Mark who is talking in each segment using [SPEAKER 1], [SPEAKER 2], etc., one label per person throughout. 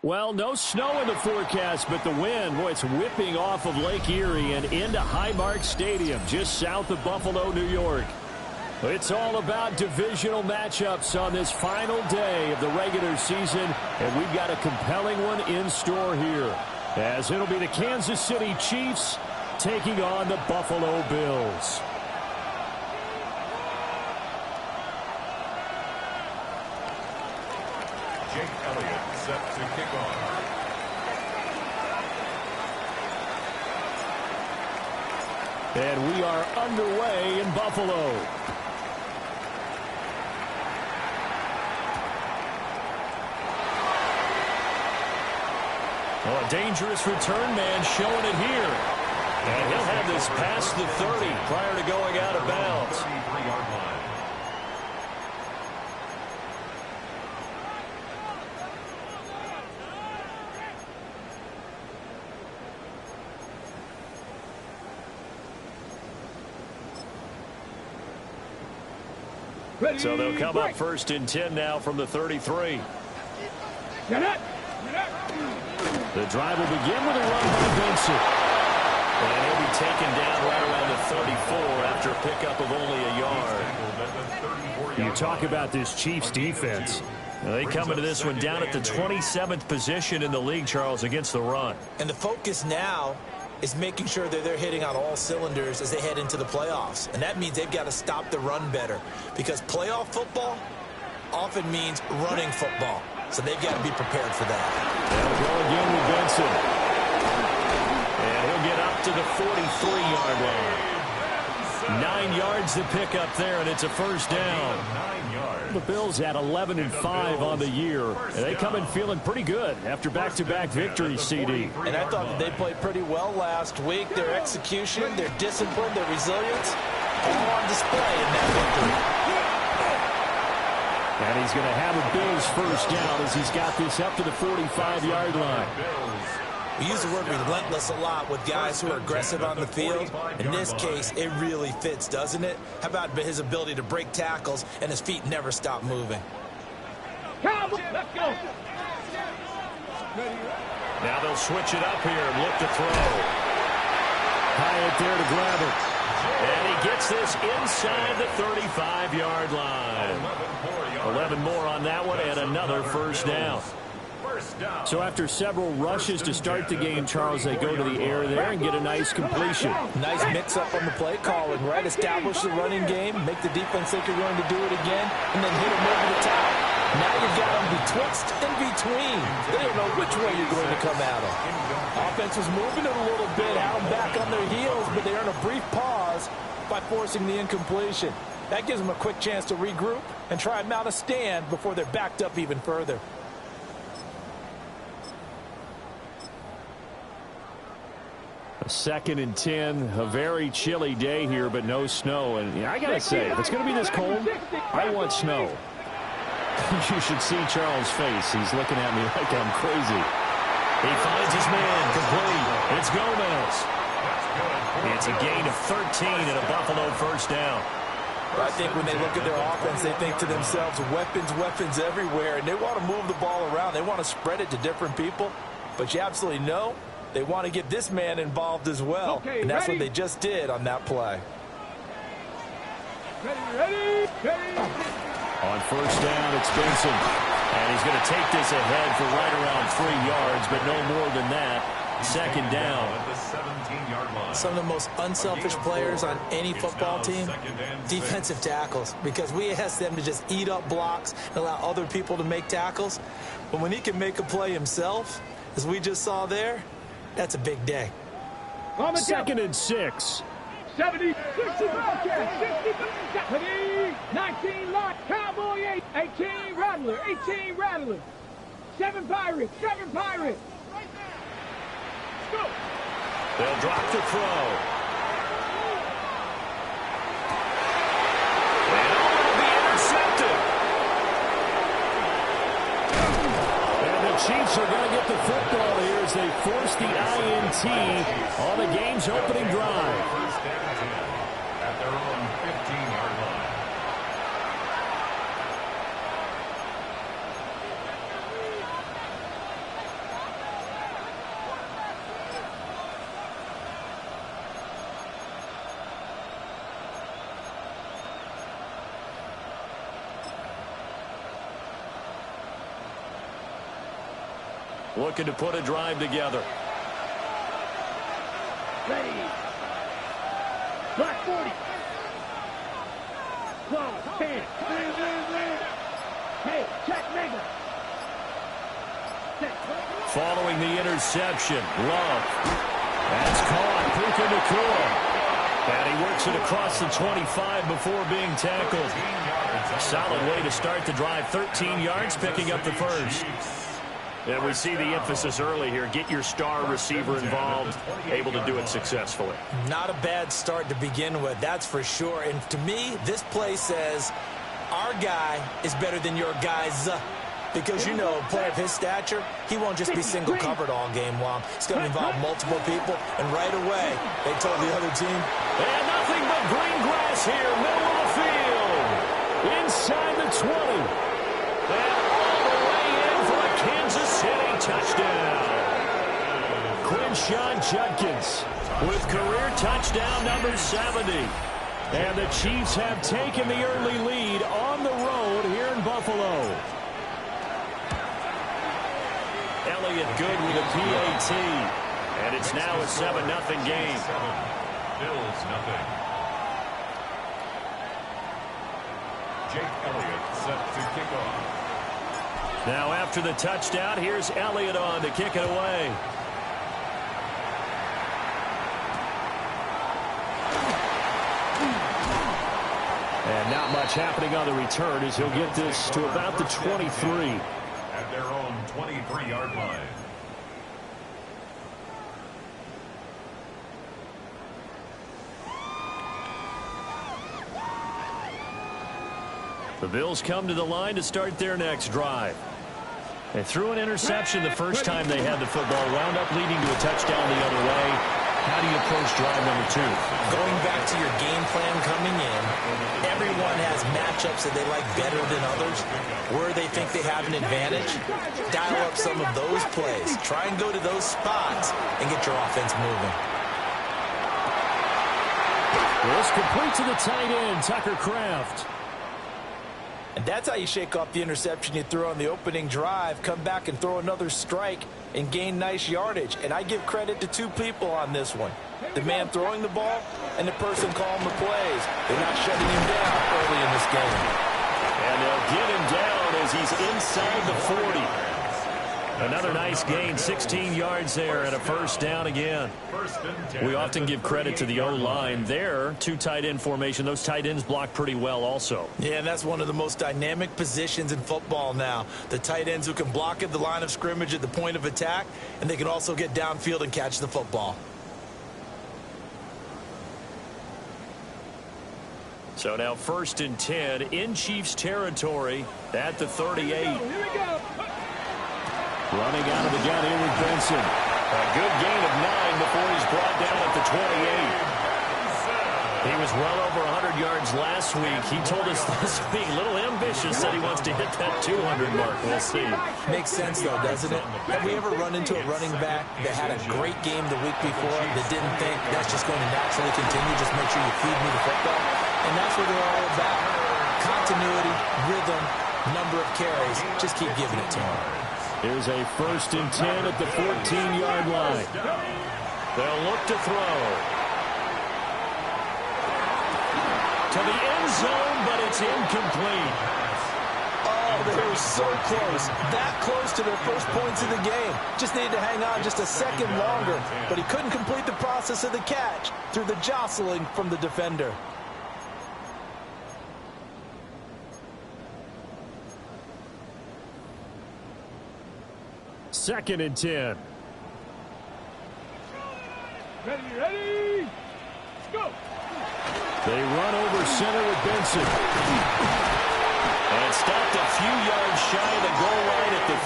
[SPEAKER 1] Well, no snow in the forecast, but the wind, boy, it's whipping off of Lake Erie and into Highmark Stadium, just south of Buffalo, New York. It's all about divisional matchups on this final day of the regular season, and we've got a compelling one in store here, as it'll be the Kansas City Chiefs taking on the Buffalo Bills.
[SPEAKER 2] Jake Elliott set to kick off.
[SPEAKER 1] And we are underway in Buffalo. Oh, a dangerous return man showing it here. And he'll have this past the 30 prior to going out of bounds.
[SPEAKER 2] 33-yard line.
[SPEAKER 1] So they'll come up first and 10 now from the 33. The drive will begin with a run by Benson. And he'll be taken down right around the 34 after a pickup of only a yard. You talk about this Chiefs defense. They come into this one down at the 27th position in the league, Charles, against the run.
[SPEAKER 3] And the focus now is making sure that they're hitting on all cylinders as they head into the playoffs. And that means they've got to stop the run better, because playoff football often means running football. So they've got to be prepared for that.
[SPEAKER 1] They'll go again with Benson. And he'll get up to the 43-yard line. 9 yards to pick up there, and it's a first down.
[SPEAKER 2] 9 yards.
[SPEAKER 1] The Bills at 11-5 on the year. And they come in feeling pretty good after back-to-back victories, CD.
[SPEAKER 3] And I thought that they played pretty well last week. Their execution, their discipline, their resilience, all on display in that victory.
[SPEAKER 1] And he's going to have a Bills first down as he's got this up to the 45-yard line.
[SPEAKER 3] We use the word relentless a lot with guys who are aggressive on the field. In this case, it really fits, doesn't it? How about his ability to break tackles and his feet never stop moving?
[SPEAKER 4] Let's go.
[SPEAKER 1] Now they'll switch it up here and look to throw. Hyatt there to grab it. And he gets this inside the 35-yard line. 11 more on that one and another first down. So after several rushes to start the game, Charles, they go to the air there and get a nice completion.
[SPEAKER 3] Nice mix-up on the play calling, right? Establish the running game, make the defense think you're going to do it again, and then hit them over the top. Now you've got them betwixt and between. They don't know which way you're going to come at them. Offense was moving it a little bit, had them back on their heels, but they earn a brief pause by forcing the incompletion. That gives them a quick chance to regroup and try and mount a stand before they're backed up even further.
[SPEAKER 1] A 2nd and 10, a very chilly day here, but no snow. And I got to say, if it's going to be this cold, I want snow. You should see Charles' face. He's looking at me like I'm crazy. He finds his man complete. It's Gomez. It's a gain of 13 and a Buffalo first down.
[SPEAKER 3] I think when they look at their offense, they think to themselves, weapons, weapons everywhere, and they want to move the ball around. They want to spread it to different people, but you absolutely know they want to get this man involved as well, and that's what they just did on that play.
[SPEAKER 4] Ready.
[SPEAKER 1] On first down, it's Benson, and he's going to take this ahead for right around 3 yards, but no more than that. 2nd down.
[SPEAKER 3] Some of the most unselfish players on any football team, defensive tackles, because we ask them to just eat up blocks and allow other people to make tackles. But when he can make a play himself, as we just saw there, that's a big day.
[SPEAKER 1] 2nd and 6.
[SPEAKER 4] 70, 60, 60, 19, lock, Cowboy 8, 18 Rattler, 18 Rattler. 7 Pirates, 7 Pirates. Let's go.
[SPEAKER 1] They'll drop the throw. And it'll be intercepted. And the Chiefs are going to get the football here as they force the INT on the game's opening drive.
[SPEAKER 2] First down 10 at their own 15-yard line.
[SPEAKER 1] Looking to put a drive together.
[SPEAKER 4] Ready. Black 40. 12, 10. Hey, check mega.
[SPEAKER 1] Following the interception, Love. That's caught. Puka Nacua. And he works it across the 25 before being tackled. Solid way to start the drive. 13 yards, picking up the first. And we see the emphasis early here. Get your star receiver involved, able to do it successfully.
[SPEAKER 3] Not a bad start to begin with, that's for sure. And to me, this play says our guy is better than your guys. Because, you know, a player of his stature, he won't just be single covered all game long. It's going to involve multiple people. And right away, they told the other team.
[SPEAKER 1] And nothing but green grass here, middle of the field. Inside the 20. And all the way in for a Kansas City touchdown. Quinshawn Judkins with career touchdown number 70. And the Chiefs have taken the early lead on the road here in Buffalo. Elliott good with a PAT. And it's now a 7-0 game.
[SPEAKER 2] Bills nothing. Jake Elliott set to kick off.
[SPEAKER 1] Now after the touchdown, here's Elliott on to kick it away. And not much happening on the return as he'll get this to about the 23.
[SPEAKER 2] At their own 23-yard line.
[SPEAKER 1] The Bills come to the line to start their next drive. They threw an interception the first time they had the football, wound up leading to a touchdown the other way. How do you approach drive number 2?
[SPEAKER 3] Going back to your game plan coming in, everyone has matchups that they like better than others. Where they think they have an advantage, dial up some of those plays. Try and go to those spots and get your offense moving.
[SPEAKER 1] This complete to the tight end, Tucker Kraft.
[SPEAKER 3] And that's how you shake off the interception you threw on the opening drive, come back and throw another strike and gain nice yardage. And I give credit to two people on this one. The man throwing the ball and the person calling the plays. They're not shutting him down early in this game.
[SPEAKER 1] And they'll get him down as he's inside the 40. Another nice gain, 16 yards there and a first down again. We often give credit to the O-line there. Two tight end formation. Those tight ends block pretty well also.
[SPEAKER 3] Yeah, and that's one of the most dynamic positions in football now. The tight ends who can block at the line of scrimmage at the point of attack, and they can also get downfield and catch the football.
[SPEAKER 1] So now 1st and 10 in Chiefs territory at the 38.
[SPEAKER 4] Here we go.
[SPEAKER 1] Running out of the gun here with Benson. A good gain of 9 before he's brought down at the 28. He was well over 100 yards last week. He told us this being a little ambitious, said he wants to hit that 200 mark. We'll see.
[SPEAKER 3] Makes sense, though, doesn't it? Have we ever run into a running back that had a great game the week before that didn't think that's just going to naturally continue? Just make sure you feed me the football. And that's what they're all about. Continuity, rhythm, number of carries. Just keep giving it to him.
[SPEAKER 1] Here's a 1st and 10 at the 14-yard line. They'll look to throw. To the end zone, but it's incomplete.
[SPEAKER 3] Oh, they were so close. That close to their first points of the game. Just needed to hang on just a second longer. But he couldn't complete the process of the catch through the jostling from the defender.
[SPEAKER 1] 2nd and 10.
[SPEAKER 4] Ready. Let's go.
[SPEAKER 1] They run over center with Benson.
[SPEAKER 5] And stopped a few yards shy of the goal line at the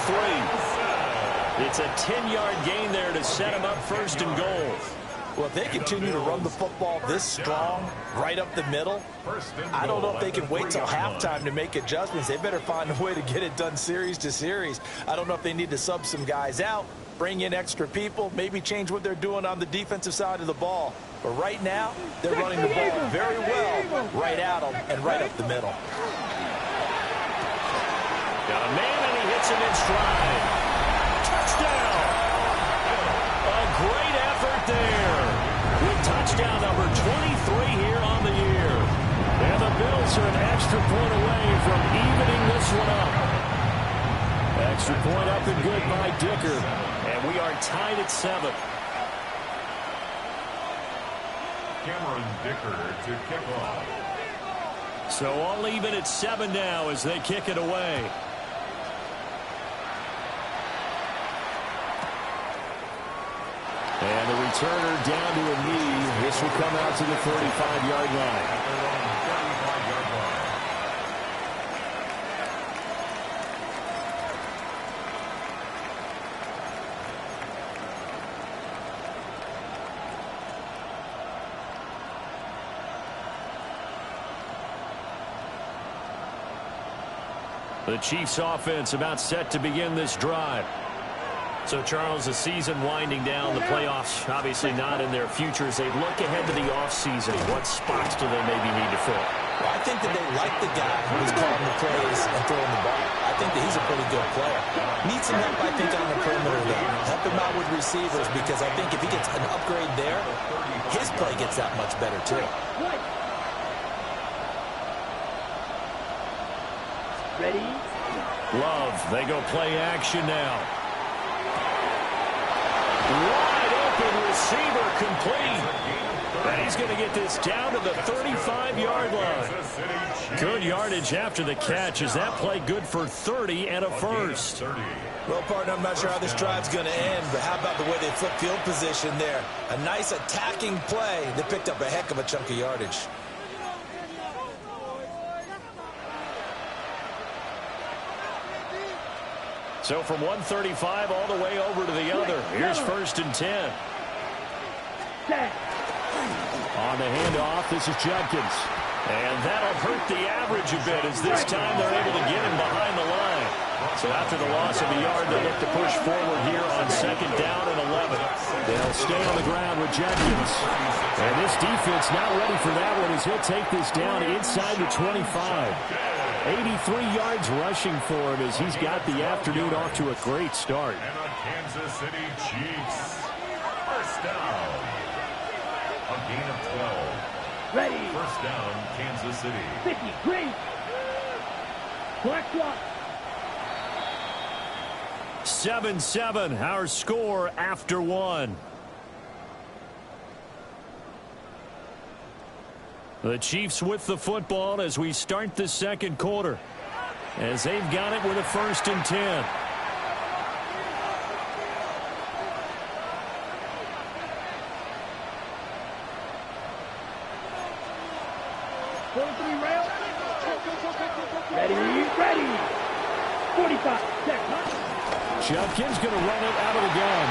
[SPEAKER 5] 3. It's a 10-yard gain there to set them up 1st and goal.
[SPEAKER 3] Well, if they continue to run the football this strong, right up the middle, I don't know if they can wait till halftime to make adjustments. They better find a way to get it done series to series. I don't know if they need to sub some guys out, bring in extra people, maybe change what they're doing on the defensive side of the ball. But right now, they're running the ball very well right at them and right up the middle.
[SPEAKER 5] Got a man, and he hits him in stride. Touchdown! A great effort there. With touchdown number 23 here on the year.
[SPEAKER 1] And the Bills are an extra point away from evening this one up. Extra point up and good by Dicker.
[SPEAKER 5] And we are tied at 7.
[SPEAKER 2] Cameron Dicker to kick off.
[SPEAKER 1] So all even at 7 now as they kick it away. And the returner down to a knee. This will come out to the 35-yard line.
[SPEAKER 2] At their own 35-yard line.
[SPEAKER 1] The Chiefs offense about set to begin this drive.
[SPEAKER 5] So, Charles, the season winding down, the playoffs obviously not in their futures. They look ahead to the offseason. What spots do they maybe need to fill?
[SPEAKER 3] Well, I think that they like the guy who's calling the plays and throwing the ball. I think that he's a pretty good player. Needs some help, I think, on the perimeter, though. Help him out with receivers, because I think if he gets an upgrade there, his play gets that much better, too.
[SPEAKER 4] Ready.
[SPEAKER 1] Love, they go play action now.
[SPEAKER 5] Wide open receiver complete. And he's going to get this down to the 35-yard line.
[SPEAKER 1] Good yardage after the catch. Is that play good for 30 and a first?
[SPEAKER 3] Well, partner, I'm not sure how this drive's going to end, but how about the way they flip field position there? A nice attacking play. They picked up a heck of a chunk of yardage.
[SPEAKER 1] So from 135 all the way over to the other. Here's 1st and 10. On the handoff, this is Judkins.
[SPEAKER 5] And that'll hurt the average a bit as this time they're able to get him behind the line. So after the loss of a yard, they look to push forward here on 2nd down and 11.
[SPEAKER 1] They'll stay on the ground with Judkins. And this defense not ready for that one as he'll take this down inside the 25. 83 yards rushing for him as he's got the afternoon off to a great start.
[SPEAKER 2] And the Kansas City Chiefs. 1st down. A gain of 12.
[SPEAKER 4] Ready.
[SPEAKER 2] 1st down, Kansas City.
[SPEAKER 4] 50, green. Black block.
[SPEAKER 1] 7-7, our score after 1. The Chiefs with the football as we start the 2nd quarter. As they've got it with a 1st and 10.
[SPEAKER 4] Ready. 45 seconds.
[SPEAKER 1] Judkins going to run it out of the gun.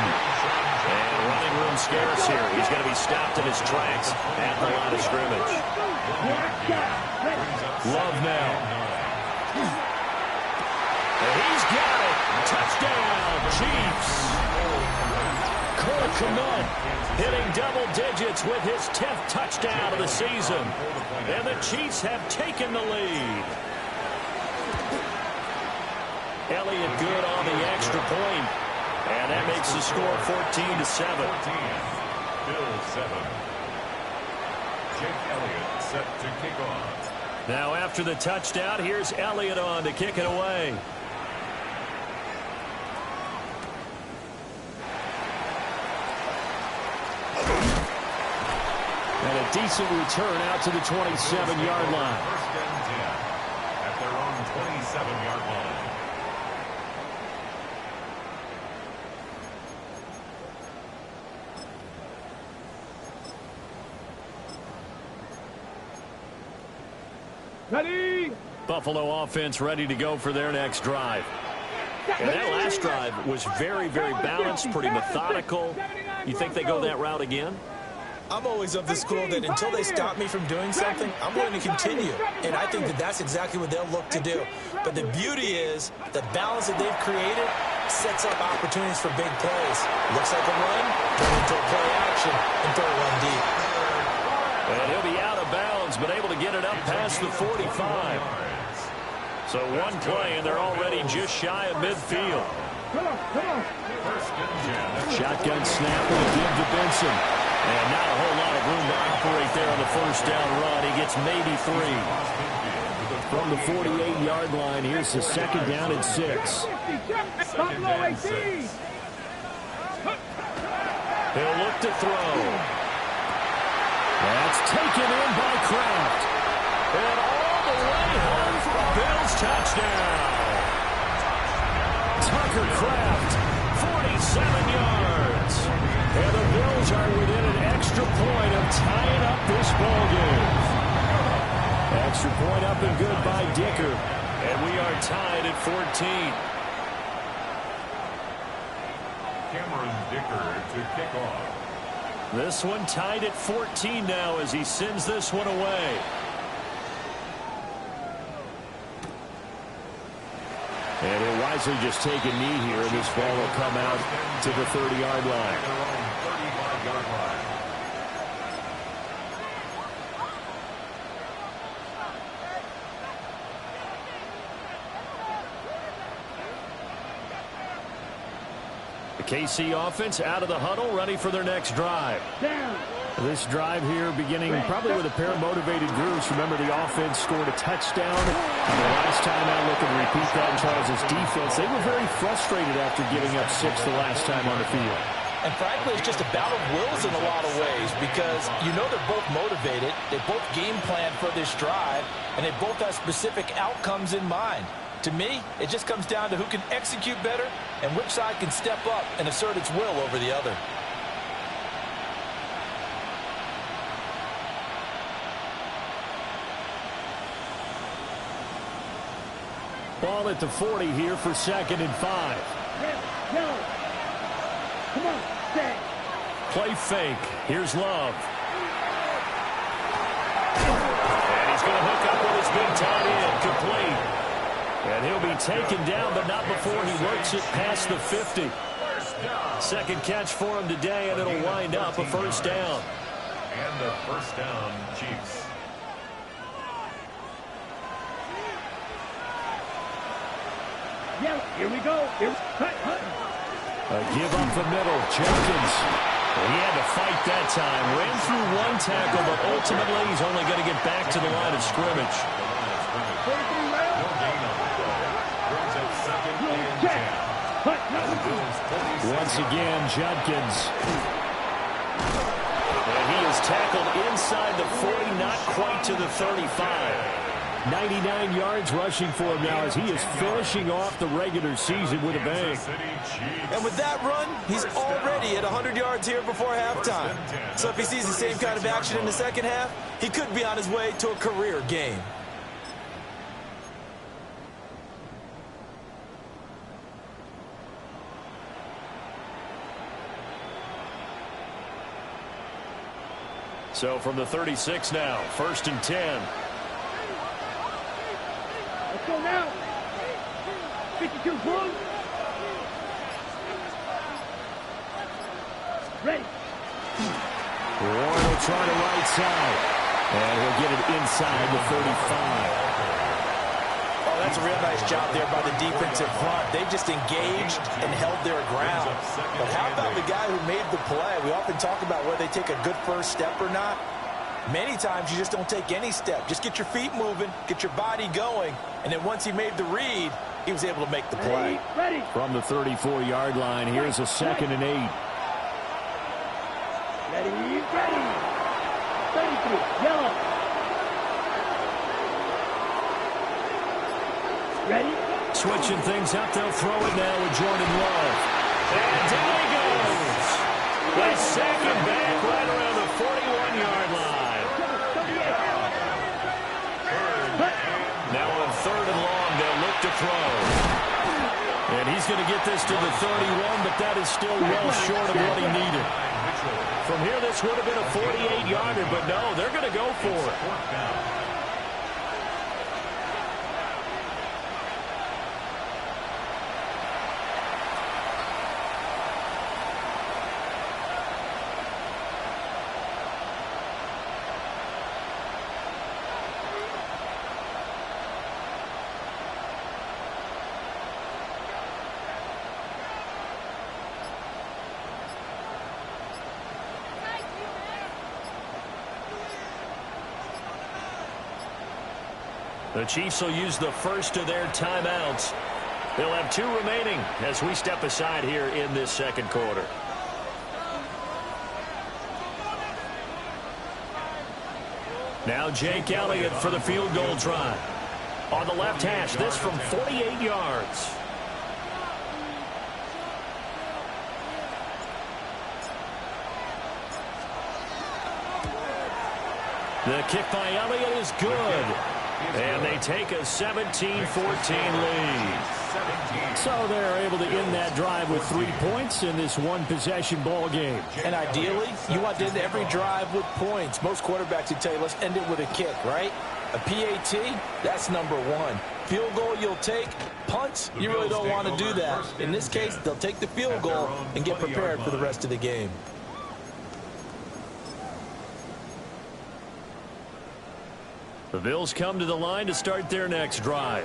[SPEAKER 5] And running room scarce here. He's going to be stopped in his tracks at the line of scrimmage.
[SPEAKER 1] Love now.
[SPEAKER 5] And he's got it. Touchdown, Chiefs.
[SPEAKER 1] Cole Kmet
[SPEAKER 5] Hitting double digits with his 10th touchdown of the season. And the Chiefs have taken the lead. Elliott good on the extra point. And that makes the score 14-7.
[SPEAKER 2] Bills 7. Jake Elliott set to kick off.
[SPEAKER 1] Now after the touchdown, here's Elliott on to kick it away. And a decent return out to the 27-yard line.
[SPEAKER 2] 1st and 10 at their own 27-yard line.
[SPEAKER 4] Ready?
[SPEAKER 1] Buffalo offense ready to go for their next drive. And that last drive was very, very balanced, pretty methodical. You think they go that route again?
[SPEAKER 3] I'm always of the school that until they stop me from doing something, I'm going to continue. And I think that that's exactly what they'll look to do. But the beauty is the balance that they've created sets up opportunities for big plays. Looks like a run, turn into a play action, and throw one deep.
[SPEAKER 1] And he'll be out of bounds, but able to get it up past the 45. So one play, and they're already just shy of midfield.
[SPEAKER 4] Come on.
[SPEAKER 1] Shotgun snap with a give to Benson. And not a whole lot of room to operate there on the first down run. He gets maybe 3. From the 48-yard line, here's the second down and 6.
[SPEAKER 4] Buffalo 18.
[SPEAKER 1] He'll look to throw. That's taken in by Kraft. And all the way home for a Bills touchdown. Tucker Kraft, 47 yards. And the Bills are within an extra point of tying up this ballgame. Extra point up and good by Dicker. And we are tied at 14.
[SPEAKER 2] Cameron Dicker to kick off.
[SPEAKER 1] This one tied at 14 now as he sends this one away. And he'll wisely just take a knee here, and this ball will come out to the 30-yard line. The KC offense out of the huddle, ready for their next drive. This drive here beginning probably with a pair of motivated groups. Remember, the offense scored a touchdown. And the last time out, looking to repeat that in Charles' defense. They were very frustrated after giving up 6 the last time on the field.
[SPEAKER 3] And frankly, it's just a battle of wills in a lot of ways because you know they're both motivated. They both game plan for this drive, and they both have specific outcomes in mind. To me, it just comes down to who can execute better and which side can step up and assert its will over the other.
[SPEAKER 1] Ball at the 40 here for 2nd and 5.
[SPEAKER 4] Come on, stay.
[SPEAKER 1] Play fake. Here's Love. And he's going to hook up with his big tight end. Complete. And he'll be taken down, but not before he works it past the 50. Second catch for him today, and it'll wind up a first down.
[SPEAKER 2] And the first down, Chiefs.
[SPEAKER 4] Yeah, here we go.
[SPEAKER 1] A give up the middle. Jenkins. He had to fight that time. Ran through one tackle, but ultimately he's only going to get back to the line of scrimmage. Once again, Jenkins. And he is tackled inside the 40, not quite to the 35. 99 yards rushing for him now as he is finishing off the regular season with a bang.
[SPEAKER 3] And with that run, he's already at 100 yards here before halftime. So if he sees the same kind of action in the second half, he could be on his way to a career game.
[SPEAKER 1] So from the 36 now, 1st and 10.
[SPEAKER 4] Let's go now. 52 Bulls. Ready.
[SPEAKER 1] Warren will try the right side. And he'll get it inside the 35.
[SPEAKER 3] Oh, that's a real nice job there by the defensive front. They just engaged and held their ground. But how about the guy who made the play? We often talk about whether they take a good first step or not. Many times you just don't take any step. Just get your feet moving, get your body going, and then once he made the read, he was able to make the play.
[SPEAKER 4] Ready.
[SPEAKER 1] From the 34-yard line, here's a 2nd and 8.
[SPEAKER 4] Ready. 33. Yellow. Ready.
[SPEAKER 1] Switching things up, they'll throw it now with Jordan Love. And down he goes. They sack him back right around the 41-yard line.
[SPEAKER 5] back to throw. And he's going to get this to the 31, but that is still well short of what he needed. From here, this would have been a 48-yarder, but no, they're going to go for it. The Chiefs will use the first of their timeouts. They'll have 2 remaining as we step aside here in this second quarter. Now Jake Elliott for the field goal try. On the left hash, this from 48 yards. The kick by Elliott is good. And they take a 17-14 lead.
[SPEAKER 1] So they're able to end that drive with 3 points in this one-possession ball game.
[SPEAKER 3] And ideally, you want to end every drive with points. Most quarterbacks would tell you, let's end it with a kick, right? A PAT, that's number 1. Field goal you'll take. Punts, you really don't want to do that. In this case, they'll take the field goal and get prepared for the rest of the game.
[SPEAKER 5] The Bills come to the line to start their next drive.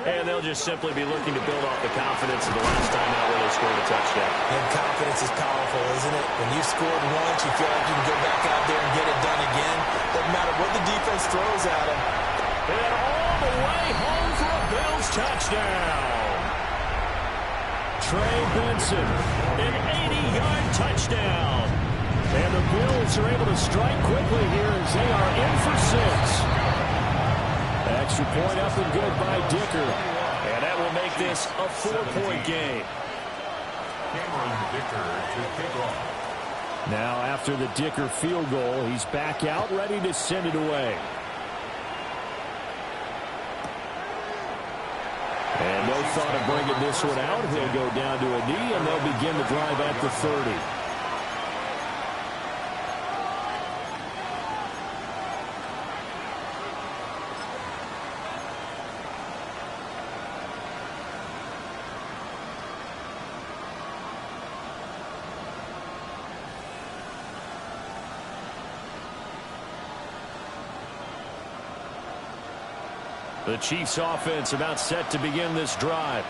[SPEAKER 5] And they'll just simply be looking to build off the confidence of the last time out where they scored a touchdown.
[SPEAKER 3] And confidence is powerful, isn't it? When you've scored once, you feel like you can go back out there and get it done again. Doesn't matter what the defense throws at them.
[SPEAKER 5] And all the way home for a Bills touchdown. Trey Benson, an 80-yard touchdown. And the Bills are able to strike quickly here as they are in for 6.
[SPEAKER 1] Extra point up and good by Dicker.
[SPEAKER 5] And that will make this a 4-point game.
[SPEAKER 1] Now after the Dicker field goal, he's back out ready to send it away. And no thought of bringing this one out. He'll go down to a knee, and they'll begin the drive at the 30.
[SPEAKER 5] The Chiefs offense about set to begin this drive.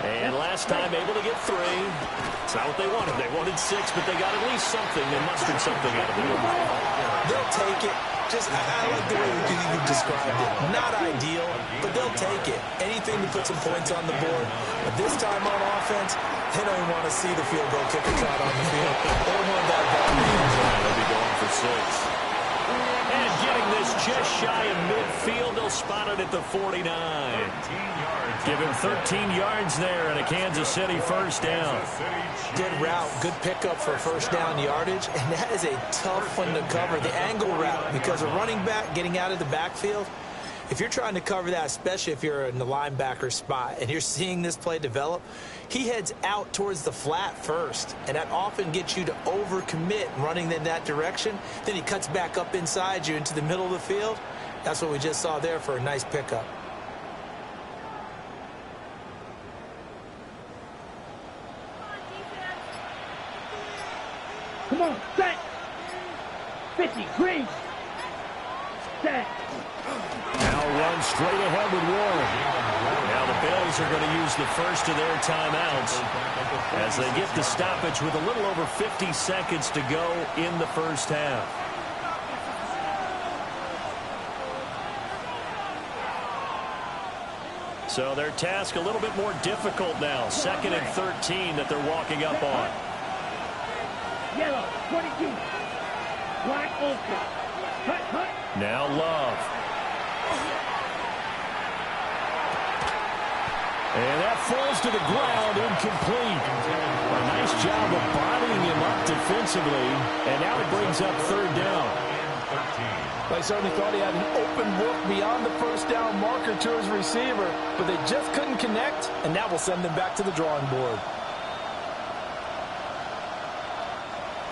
[SPEAKER 5] And last time able to get 3. It's not what they wanted. They wanted 6, but they got at least something. They mustered something out of it.
[SPEAKER 3] They'll take it. I like the way you described it. Not ideal, but they'll take it. Anything to put some points on the board. But this time on offense, they don't even want to see the field goal kicker trot on the field. They don't want that ball in the end zone.
[SPEAKER 5] They'll be going for 6. And getting this just shy of midfield, they'll spot it at the 49. Give him 13 yards there and a Kansas City first down.
[SPEAKER 3] Good route, good pickup for first down yardage, and that is a tough one to cover, the angle route, because a running back getting out of the backfield, if you're trying to cover that, especially if you're in the linebacker spot and you're seeing this play develop, he heads out towards the flat first, and that often gets you to overcommit running in that direction. Then he cuts back up inside you into the middle of the field. That's what we just saw there for a nice pickup.
[SPEAKER 4] Come on, set. 50, green. Set.
[SPEAKER 1] Now run straight ahead with Warren.
[SPEAKER 5] Now the Bills are going to use the first of their timeouts as they get the stoppage with a little over 50 seconds to go in the first half. So their task a little bit more difficult now. 2nd and 13 that they're walking up on.
[SPEAKER 4] Yellow, 22. Black, ultra. Hut, hut.
[SPEAKER 5] Now Love.
[SPEAKER 1] And that falls to the ground, incomplete. A nice job of bodying him up defensively. And now it brings up 3rd down.
[SPEAKER 3] I certainly thought he had an open look beyond the first down marker to his receiver, but they just couldn't connect, and that will send them back to the drawing board.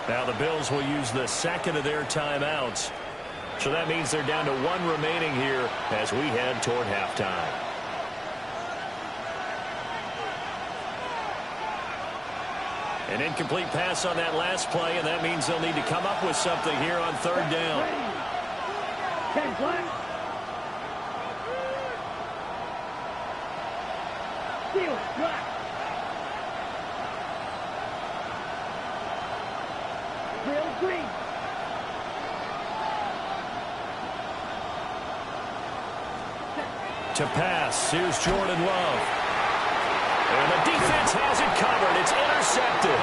[SPEAKER 5] Now the Bills will use the second of their timeouts. So that means they're down to one remaining here as we head toward halftime. An incomplete pass on that last play, and that means they'll need to come up with something here on third down.
[SPEAKER 4] 10 flat. Steal it. Flat. Real green.
[SPEAKER 5] To pass, here's Jordan Love. And the defense has it covered. It's intercepted.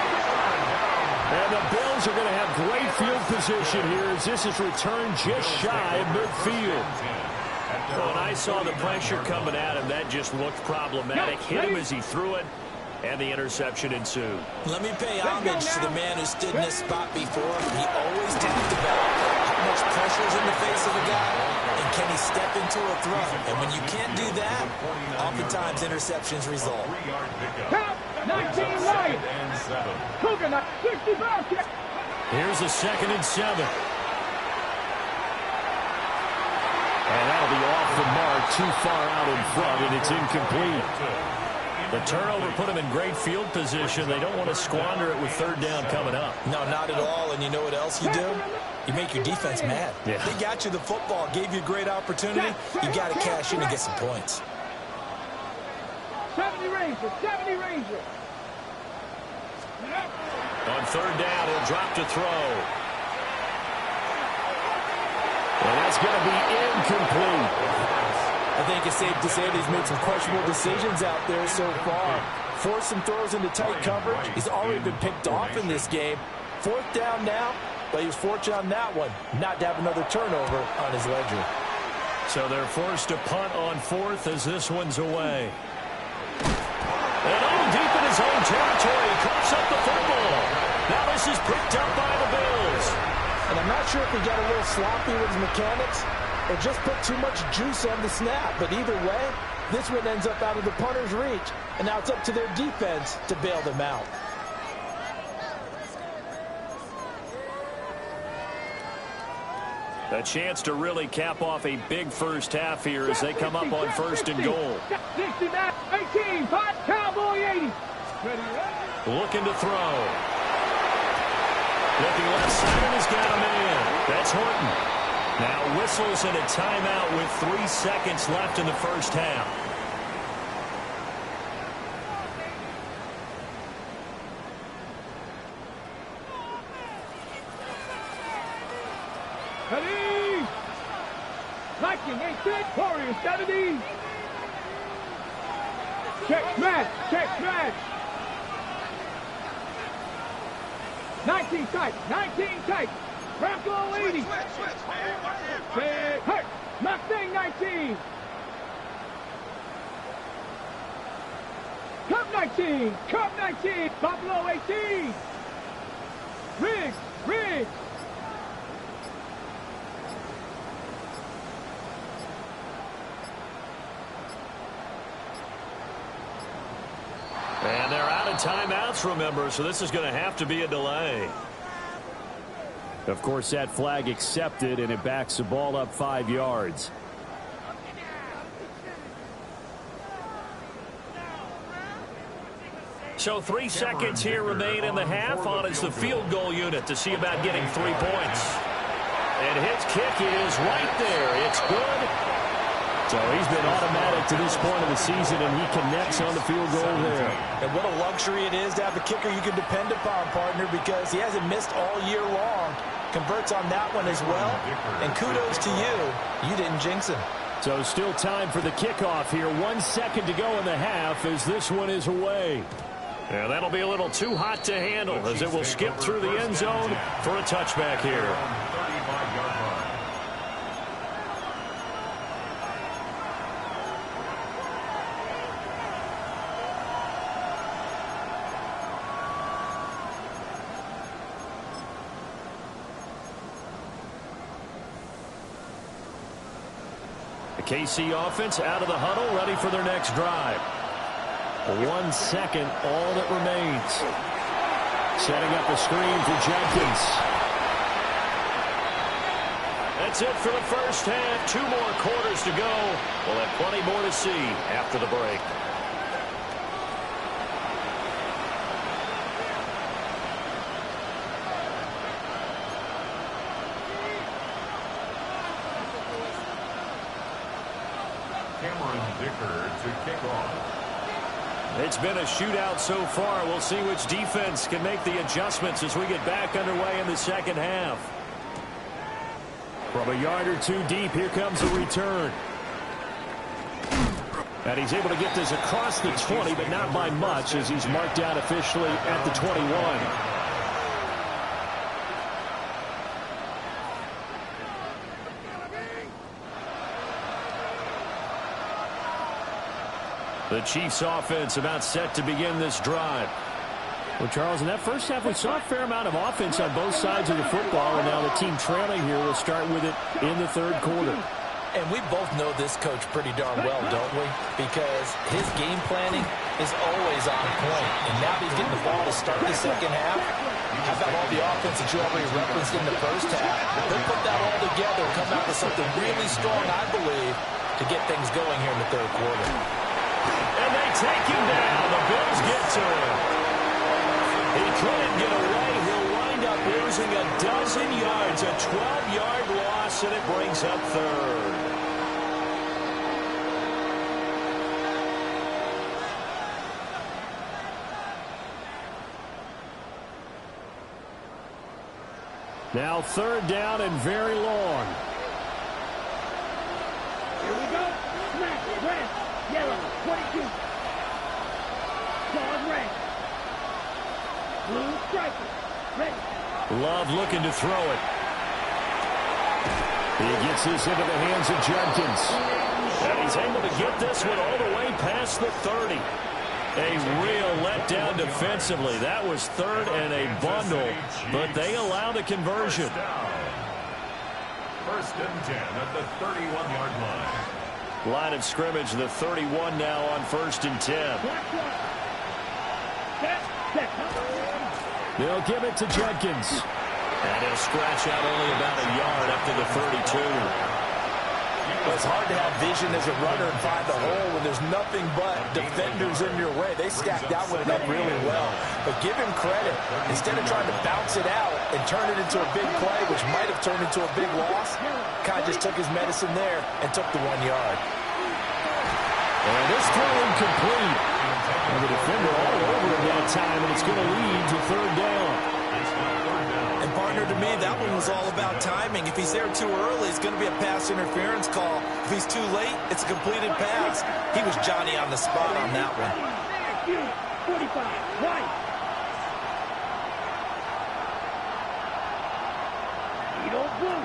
[SPEAKER 1] And the Bills are going to have great field position here as this is returned just shy of midfield.
[SPEAKER 5] When I saw the pressure coming at him, that just looked problematic. Hit him as he threw it, and the interception ensued.
[SPEAKER 3] Let me pay homage to the man who stood in this spot before. He always talked about how much pressure is in the face of a guy, and can he step into a throw. And when you can't do that, oftentimes interceptions result.
[SPEAKER 4] Count. 19 Lions. Cougar, 65.
[SPEAKER 5] Here's a 2nd and 7.
[SPEAKER 1] And that'll be off the mark, too far out in front, and it's incomplete.
[SPEAKER 5] The turnover put them in great field position. They don't want to squander it with third down coming up.
[SPEAKER 3] No, not at all. And you know what else you do? You make your defense mad.
[SPEAKER 5] Yeah.
[SPEAKER 3] They got you the football, gave you a great opportunity. You got to cash in and get some points.
[SPEAKER 4] 70 Rangers. 70 Rangers.
[SPEAKER 5] On third down, he'll drop to throw.
[SPEAKER 1] And that's going to be incomplete.
[SPEAKER 3] I think it's safe to say that he's made some questionable decisions out there so far. Forced some throws into tight coverage. He's already been picked off in this game. 4th down now, but he was fortunate on that one not to have another turnover on his ledger.
[SPEAKER 5] So they're forced to punt on 4th as this one's away. And all deep in his own territory, he coughs up the football. Now this is picked up by the Bills.
[SPEAKER 3] And I'm not sure if he got a little sloppy with his mechanics or just put too much juice on the snap. But either way, this one ends up out of the punter's reach. And now it's up to their defense to bail them out.
[SPEAKER 5] A chance to really cap off a big first half here as they come up on 1st and goal.
[SPEAKER 4] 60, 18, 5, Cowboy 80.
[SPEAKER 5] Looking to throw. Looking left side, and he's got a man. That's Horton. Now whistles and a timeout with 3 seconds left in the first half.
[SPEAKER 4] Ready. Viking 18, Warriors 70. Check smash, check smash. 19 tight, 19 tight. Bronco 80. Hurt, Mustang 19. Cup 19, Cup 19. Buffalo 18. Riggs, Riggs.
[SPEAKER 5] And they're out of timeouts, remember, so this is going to have to be a delay.
[SPEAKER 1] Of course, that flag accepted, and it backs the ball up 5 yards.
[SPEAKER 5] So 3 seconds here remain in the half. On is the field goal unit to see about getting 3 points. And his kick is right there. It's good.
[SPEAKER 1] So he's been automatic to this point of the season, and he connects on the field goal there.
[SPEAKER 3] And what a luxury it is to have a kicker you can depend upon, partner, because he hasn't missed all year long. Converts on that one as well. And kudos to you. You didn't jinx him.
[SPEAKER 1] So still time for the kickoff here. 1 second to go in the half as this one is away.
[SPEAKER 5] Yeah, that'll be a little too hot to handle as it will skip through the end zone for a touchback here.
[SPEAKER 1] KC offense out of the huddle, ready for their next drive. 1 second, all that remains. Setting up a screen for Jenkins. That's it for the first half. 2 more quarters to go. We'll have plenty more to see after the break.
[SPEAKER 2] To kick off.
[SPEAKER 1] It's been a shootout so far. We'll see which defense can make the adjustments as we get back underway in the second half. From a yard or 2 deep, here comes a return. And he's able to get this across the 20, but not by much, as he's marked down officially at the 21. The Chiefs offense about set to begin this drive. Well, Charles, in that first half, we saw a fair amount of offense on both sides of the football, and now the team trailing here will start with it in the third quarter.
[SPEAKER 3] And we both know this coach pretty darn well, don't we? Because his game planning is always on point. And now he's getting the ball to start the second half. How about all the offense that you already referenced in the first half? They'll put that all together and come out with something really strong, I believe, to get things going here in the third quarter.
[SPEAKER 1] And they take him down. The Bills get to him. He couldn't get away. He'll wind up losing a dozen yards, a 12-yard loss, and it brings up third. Now third down and very long.
[SPEAKER 4] Here we go. Smack, red, yellow, 22. Dog red. Blue striker. Ready.
[SPEAKER 1] Love looking to throw it. He gets this into the hands of Jenkins. And he's able to get this one all the way past the 30. A real letdown defensively. That was third and a bundle, but they allow the conversion.
[SPEAKER 2] First and 10 at the 31-yard line.
[SPEAKER 1] Line of scrimmage, the 31 now on first and 10. They'll give it to Jenkins. And he'll scratch out only about a yard up to the 32.
[SPEAKER 3] Well, it's hard to have vision as a runner and find the hole when there's nothing but defenders in your way. They stacked that one up really well. But give him credit. Instead of trying to bounce it out and turn it into a big play, which might have turned into a big loss, Kai just took his medicine there and took the 1 yard.
[SPEAKER 1] And this throw incomplete. And the defender all over him that time, and it's going to lead to third down.
[SPEAKER 3] And partner, to me, that one was all about timing. If he's there too early, it's going to be a pass interference call. If he's too late, it's a completed pass. He was Johnny on the spot on that one.
[SPEAKER 4] 45, right. You don't blue.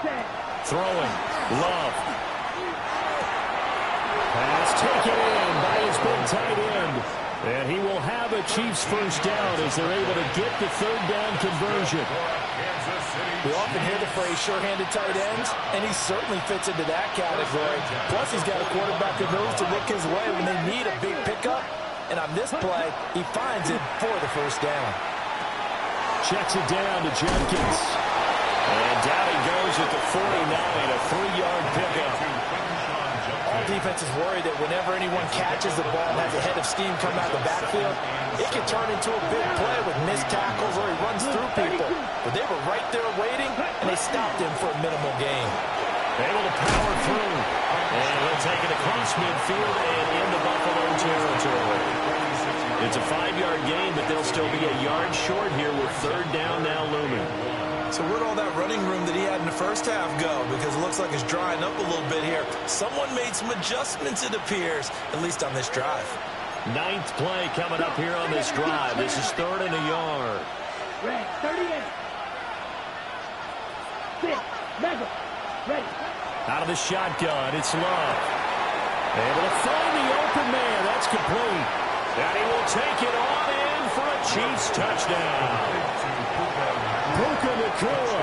[SPEAKER 4] Set.
[SPEAKER 1] Throwing. Love. Pass taken in by his big tight end. And he will have a Chiefs first down as they're able to get the third down conversion.
[SPEAKER 3] We often hear the phrase sure-handed tight ends, and he certainly fits into that category. Plus, he's got a quarterback who knows to look his way when they need a big pickup. And on this play, he finds it for the first down.
[SPEAKER 1] Checks it down to Jenkins. And down he goes at the 49, a 3-yard pickup.
[SPEAKER 3] All defenses worry that whenever anyone catches the ball and has a head of steam come out of the backfield, it can turn into a big play with missed tackles or he runs through people. But they were right there waiting, and they stopped him for a minimal gain.
[SPEAKER 1] Able to power through. And he'll take it across midfield and into Buffalo territory. It's a 5-yard gain, but they'll still be a yard short here with third down now looming.
[SPEAKER 3] So where'd all that running room that he had in the first half go? Because it looks like it's drying up a little bit here. Someone made some adjustments, it appears, at least on this drive.
[SPEAKER 1] 9th play coming up here on this drive. This is third and a yard.
[SPEAKER 4] Red, 38. 6, mega, ready.
[SPEAKER 1] Out of the shotgun, it's Love. Able to find the open man. That's complete. And he will take it on in for a Chiefs touchdown. Puka Nacua,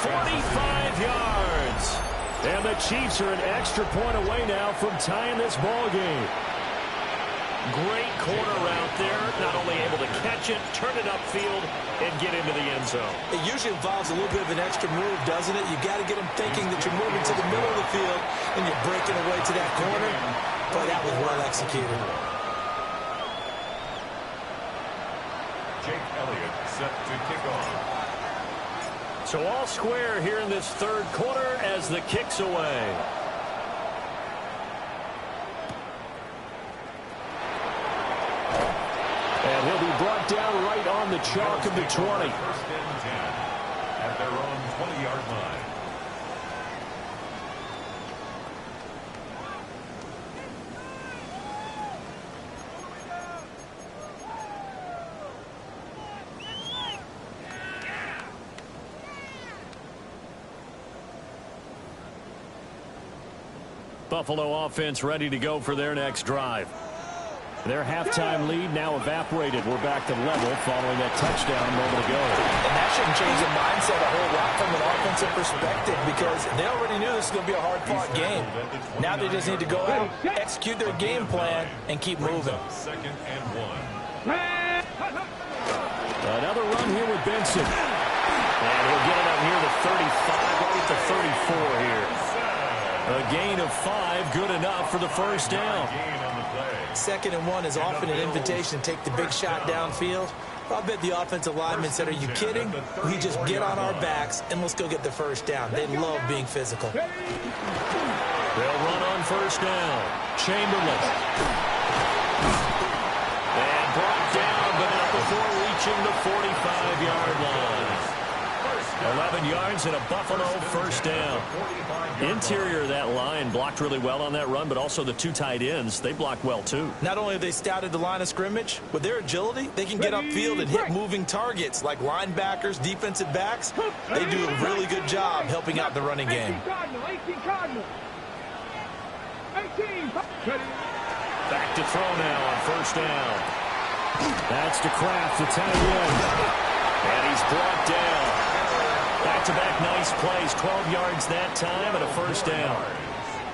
[SPEAKER 1] 45 yards. And the Chiefs are an extra point away now from tying this ball game.
[SPEAKER 5] Great corner route there. Not only able to catch it, turn it upfield, and get into the end zone.
[SPEAKER 3] It usually involves a little bit of an extra move, doesn't it? You got to get them thinking that you're moving to the middle of the field and you're breaking away to that corner. Boy, that was well executed.
[SPEAKER 2] Jake Elliott set to kick off.
[SPEAKER 1] So all square here in this third quarter as the kick's away. And he'll be brought down right on the chalk of the 20.
[SPEAKER 2] First and 10 at their own 20-yard line.
[SPEAKER 1] Buffalo offense ready to go for their next drive. Their halftime lead now evaporated. We're back to level following that touchdown a moment ago.
[SPEAKER 3] And that shouldn't change the mindset a whole lot from an offensive perspective because they already knew this was going to be a hard-fought game. Now they just need to go out, execute their game plan, and keep moving.
[SPEAKER 2] Second and 1.
[SPEAKER 1] Another run here with Benson. And we'll get it up near the 35, right at the 34 here. A gain of 5, good enough for the first down.
[SPEAKER 3] Second and 1 is often an invitation to take the big shot downfield. I bet the offensive linemen said, are you kidding? We just get on our backs and let's go get the first down. They love being physical.
[SPEAKER 1] They'll run on first down. Chamberlain. And brought down, but not before reaching the 45-yard line. 11 yards and a Buffalo first down. Interior of that line blocked really well on that run, but also the two tight ends, they blocked well too.
[SPEAKER 3] Not only have they scouted the line of scrimmage, with their agility, they can get upfield and hit moving targets like linebackers, defensive backs. They do a really good job helping out the running game.
[SPEAKER 4] 18
[SPEAKER 1] Back to throw now on first down. That's to Kraft, the tight end. And he's brought down. Back-to-back nice plays, 12 yards that time and a first down.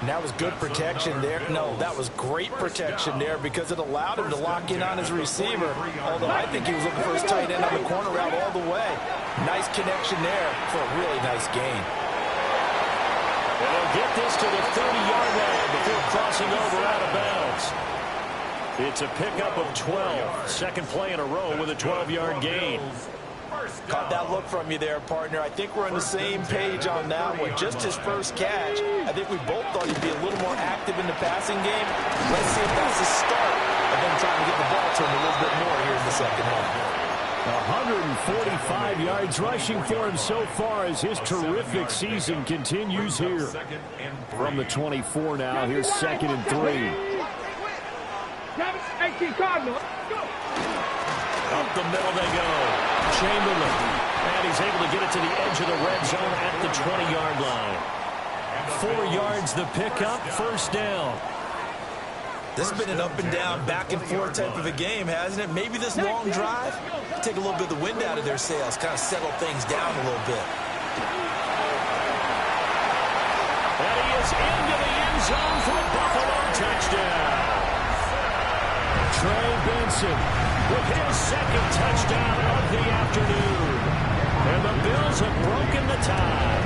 [SPEAKER 3] And that was good protection there. No, that was great protection there because it allowed him to lock in on his receiver. Although I think he was looking for his tight end on the corner route all the way. Nice connection there for a really nice gain.
[SPEAKER 1] And they'll get this to the 30-yard line before crossing over out of bounds. It's a pickup of 12. Second play in a row with a 12-yard gain.
[SPEAKER 3] Caught that look from you there, partner. I think we're on the same page on that one. Just his first catch. I think we both thought he'd be a little more active in the passing game. Let's see if that's the start of them trying to get the ball to him a little bit more here in the second half.
[SPEAKER 1] 145 yards rushing for him so far as his terrific season continues here. From the 24 now, here's 2nd and 3.
[SPEAKER 4] 18 Cardinals.
[SPEAKER 1] Up the middle they go. Chamberlain. And he's able to get it to the edge of the red zone at the 20-yard line. 4 yards the pickup, first down.
[SPEAKER 3] This has been an up and down, back and forth type of a game, hasn't it? Maybe this long drive, take a little bit of the wind out of their sails, kind of settle things down a little bit.
[SPEAKER 1] And he is into the end zone for a Buffalo touchdown. Trey Benson with his second touchdown of the afternoon. And the Bills have broken the tie.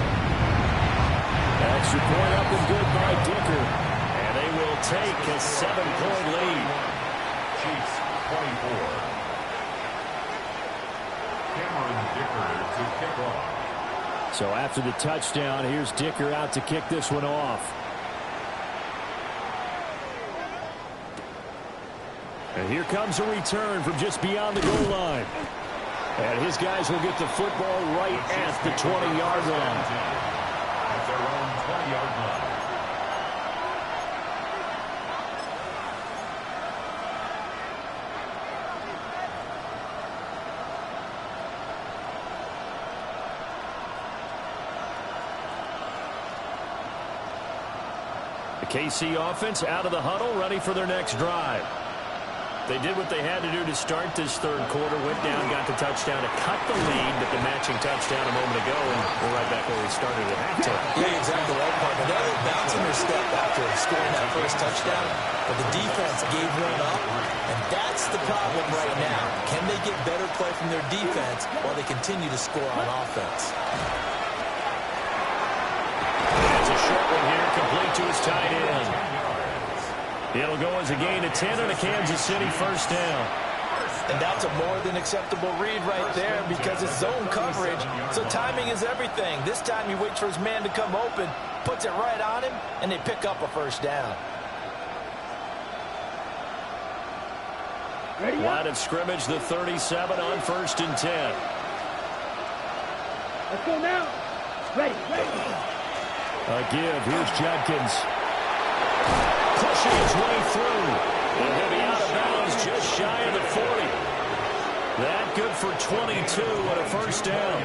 [SPEAKER 1] Extra point up and good by Dicker. And they will take a 7-point lead.
[SPEAKER 2] Chiefs 24. Cameron Dicker to kick off.
[SPEAKER 1] So after the touchdown, here's Dicker out to kick this one off. And here comes a return from just beyond the goal line. And his guys will get the football right at the 20-yard line.
[SPEAKER 2] At their own 20-yard line.
[SPEAKER 1] The KC offense out of the huddle, ready for their next drive. They did what they had to do to start this third quarter. Went down, got the touchdown to cut the lead, but the matching touchdown a moment ago, and we're right back where we started at halftime.
[SPEAKER 3] Yeah, exactly right, partner. Now they're bouncing their step after scoring that first touchdown, but the defense gave one up, and that's the problem right now. Can they get better play from their defense while they continue to score on offense?
[SPEAKER 1] That's a short one here, complete to his tight end. It'll go as a gain of 10 and a Kansas City first down.
[SPEAKER 3] And that's a more than acceptable read right there because it's zone coverage, so timing is everything. This time he waits for his man to come open, puts it right on him, and they pick up a first down.
[SPEAKER 1] Line of scrimmage, the 37 on 1st and 10.
[SPEAKER 4] Let's go now. Ready.
[SPEAKER 1] A give. Here's Judkins. Pushing his way through. And he'll be out of bounds just shy of the 40. That good for 22 and a first down.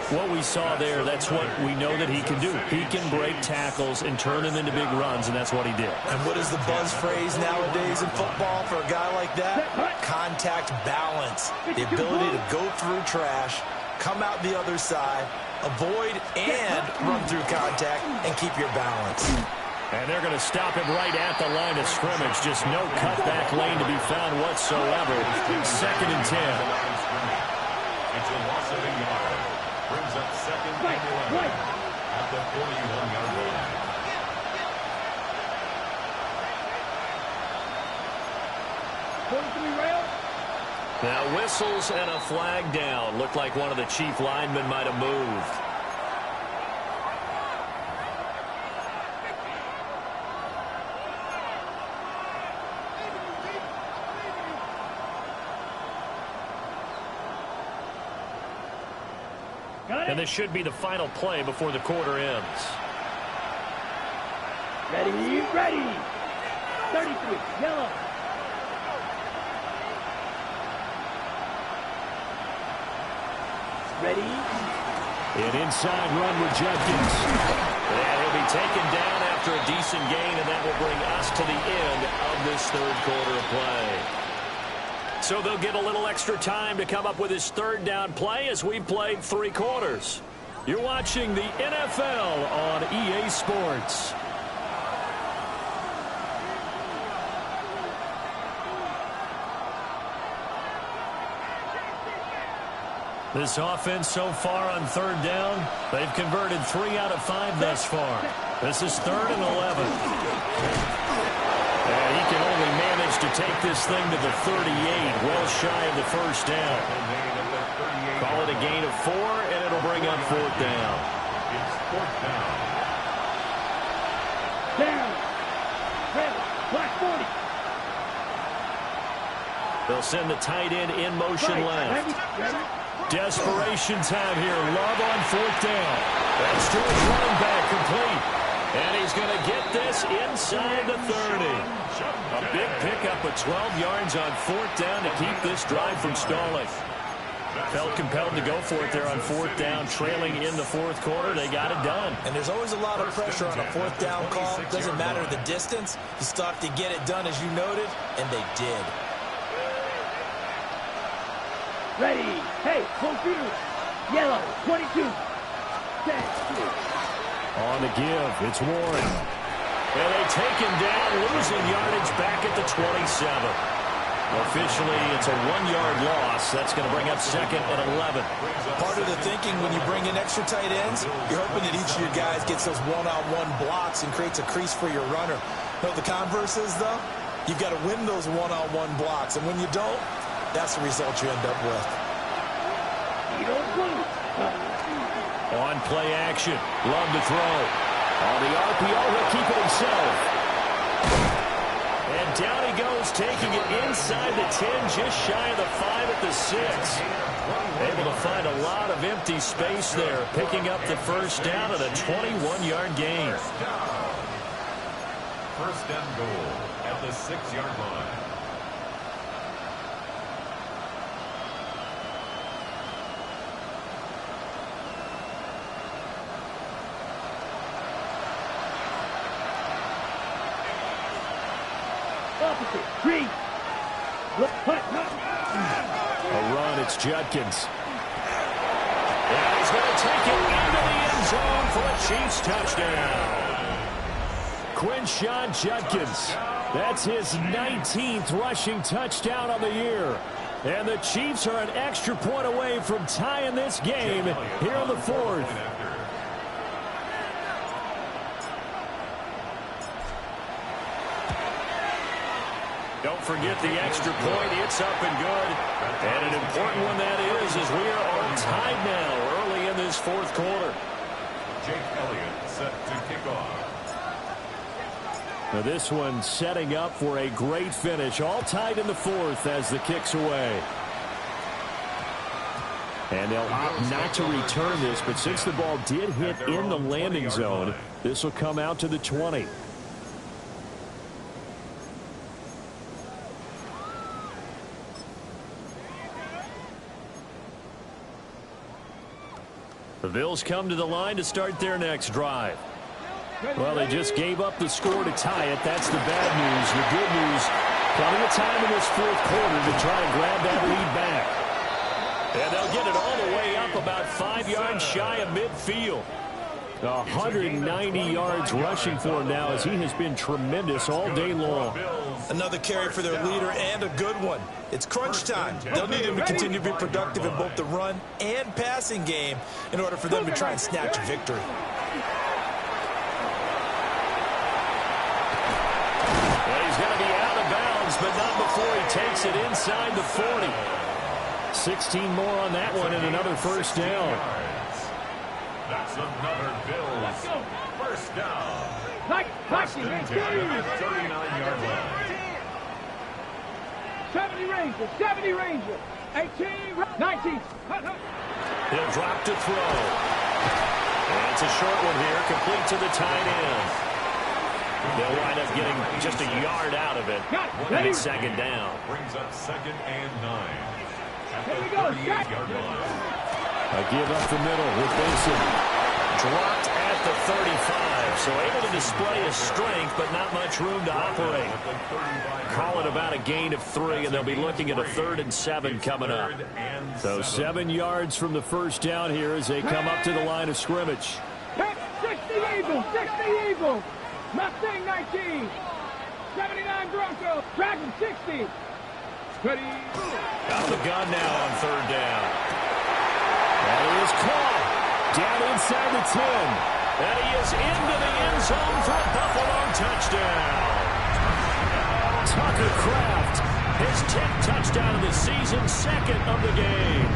[SPEAKER 1] What we saw there, that's what we know that he can do. He can break tackles and turn them into big runs, and that's what he did.
[SPEAKER 3] And what is the buzz phrase nowadays in football for a guy like that? Contact balance. The ability to go through trash, come out the other side, avoid and run through contact, and keep your balance.
[SPEAKER 1] And they're going to stop him right at the line of scrimmage. Just no cutback lane to be found whatsoever. 2nd and 10.
[SPEAKER 2] It's a loss of a yard. Brings up 2nd and 11 at the 41-yard line.
[SPEAKER 1] Now whistles and a flag down. Looked like one of the chief linemen might have moved. And this should be the final play before the quarter ends.
[SPEAKER 4] Ready. 33, yellow. Ready.
[SPEAKER 1] An inside run with Judkins. And he'll be taken down after a decent gain, and that will bring us to the end of this third quarter of play. So they'll get a little extra time to come up with his third down play as we've played 3 quarters. You're watching the NFL on EA Sports. This offense so far on 3rd down, they've converted 3 out of 5 thus far. This is 3rd and 11. And he can only manage to take this thing to the 38, well shy of the first down. Call it a gain of 4, and it'll bring up 4th down.
[SPEAKER 2] It's 4th down.
[SPEAKER 4] Down. Red. Black 40.
[SPEAKER 1] They'll send the tight end in motion left. Desperation time here. Love on 4th down. That's to his running back, complete. And he's going to get this inside the 30. A big pickup of 12 yards on 4th down to keep this drive from stalling. Felt compelled to go for it there on 4th down, trailing in the 4th quarter. They got it done.
[SPEAKER 3] And there's always a lot of pressure on a 4th down call. Doesn't matter the distance. You still have to get it done, as you noted, and they did.
[SPEAKER 4] Ready. Hey, confused. Yellow, 22. Set.
[SPEAKER 1] On the give, it's Warren. And they take him down, losing yardage back at the 27. Officially, it's a 1-yard loss. That's going to bring up 2nd and 11.
[SPEAKER 3] Part of the thinking when you bring in extra tight ends, you're hoping that each of your guys gets those one-on-one blocks and creates a crease for your runner. You know what the converse is, though? You've got to win those one-on-one blocks, and when you don't, that's the result you end up with.
[SPEAKER 1] On play action. Love to throw. On the RPO, he'll keep it himself. And down he goes, taking it inside the 10, just shy of the 5 at the 6. Able to find a lot of empty space there, picking up the first down at a 21-yard gain.
[SPEAKER 2] First and goal at the 6-yard line.
[SPEAKER 4] Opposite. 3.
[SPEAKER 1] A run, it's Judkins. And he's going to take it into the end zone for a Chiefs touchdown. Quinshon Judkins. That's his 19th rushing touchdown on the year. And the Chiefs are an extra point away from tying this game here in the fourth. Don't forget the extra point. It's up and good. And an important one that is, as we are on tied now early in this fourth quarter.
[SPEAKER 2] Jake Elliott set to kick off.
[SPEAKER 1] Now this one setting up for a great finish. All tied in the fourth as the kick's away. And they'll opt not to return this, but since the ball did hit in the landing zone, this will come out to the 20. The Bills come to the line to start their next drive. Well, they just gave up the score to tie it. That's the bad news. The good news, plenty of time in this fourth quarter to try to grab that lead back. And they'll get it all the way up about 5 yards shy of midfield. 190 yards rushing for him now as he has been tremendous all day long.
[SPEAKER 3] Another carry for their leader and a good one. It's crunch time. They'll need him to continue to be productive in both the run and passing game in order for them to try and snatch a victory.
[SPEAKER 1] Well, he's going to be out of bounds, but not before he takes it inside the 40. 16 more on that one and another first down.
[SPEAKER 2] That's another Bills first down. First and 10 at the 39-yard line.
[SPEAKER 4] 70 Ranger, 70 Ranger, 18, 19.
[SPEAKER 1] He'll drop to throw. And it's a short one here, complete to the tight end. They'll wind up getting just a yard out of it. And second down.
[SPEAKER 2] Brings up 2nd and 9 at the
[SPEAKER 4] Here we go,
[SPEAKER 2] 38-yard line.
[SPEAKER 1] A give up the middle with Benson. Dropped at the 35, so able to display his strength, but not much room to operate. Call it about a gain of 3, and they'll be looking at a 3rd and 7 coming up. So 7 yards from the first down here as they come up to the line of scrimmage.
[SPEAKER 4] 60 Eagles, 60 Eagles. Mustang 19, 79 Broncos, Dragon 60. Ready?
[SPEAKER 1] Out of the gun now on 3rd down. And he is caught down inside the 10. And he is into the end zone for a Buffalo touchdown. Tucker Kraft, his 10th touchdown of the season, 2nd of the game.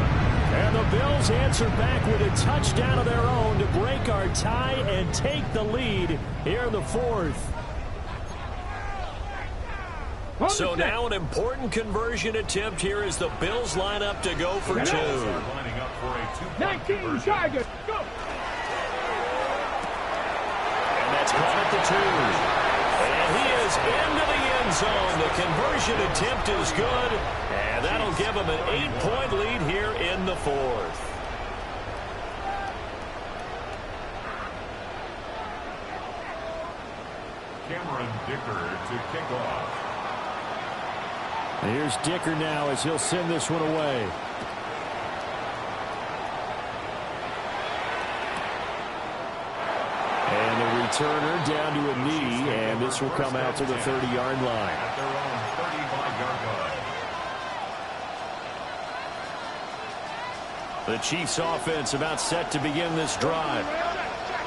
[SPEAKER 1] And the Bills answer back with a touchdown of their own to break our tie and take the lead here in the fourth. So now an important conversion attempt here as the Bills line up to go for 2.
[SPEAKER 2] Lining up for a
[SPEAKER 4] 19 Chargers, go.
[SPEAKER 1] And that's caught at the 2. And he is into the end zone. The conversion attempt is good. And that'll give him an 8-point lead here in the fourth.
[SPEAKER 2] Cameron Dicker to kick off.
[SPEAKER 1] And here's Dicker now as he'll send this one away. And the returner down to a knee, and this will come out to the 30-yard line.
[SPEAKER 2] At their own 35-yard line.
[SPEAKER 1] The Chiefs offense about set to begin this drive.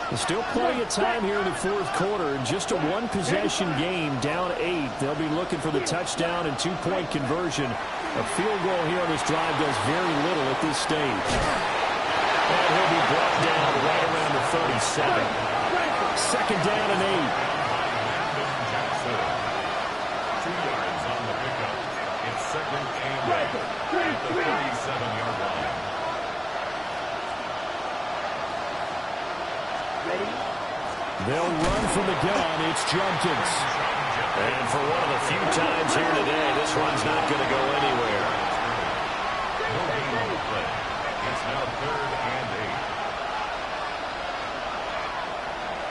[SPEAKER 1] There's still plenty of time here in the fourth quarter. Just a one-possession game, down 8. They'll be looking for the touchdown and 2-point conversion. A field goal here on this drive does very little at this stage. And he'll be brought down right around the 37. Second down and 8.
[SPEAKER 2] 2 yards on the pickup. It's 2nd and 8 at the 37-yard line.
[SPEAKER 1] They'll run from the gun. It's Judkins. And for one of the few times here today, this one's not going to go anywhere.
[SPEAKER 2] No gain on the play. It's now 3rd and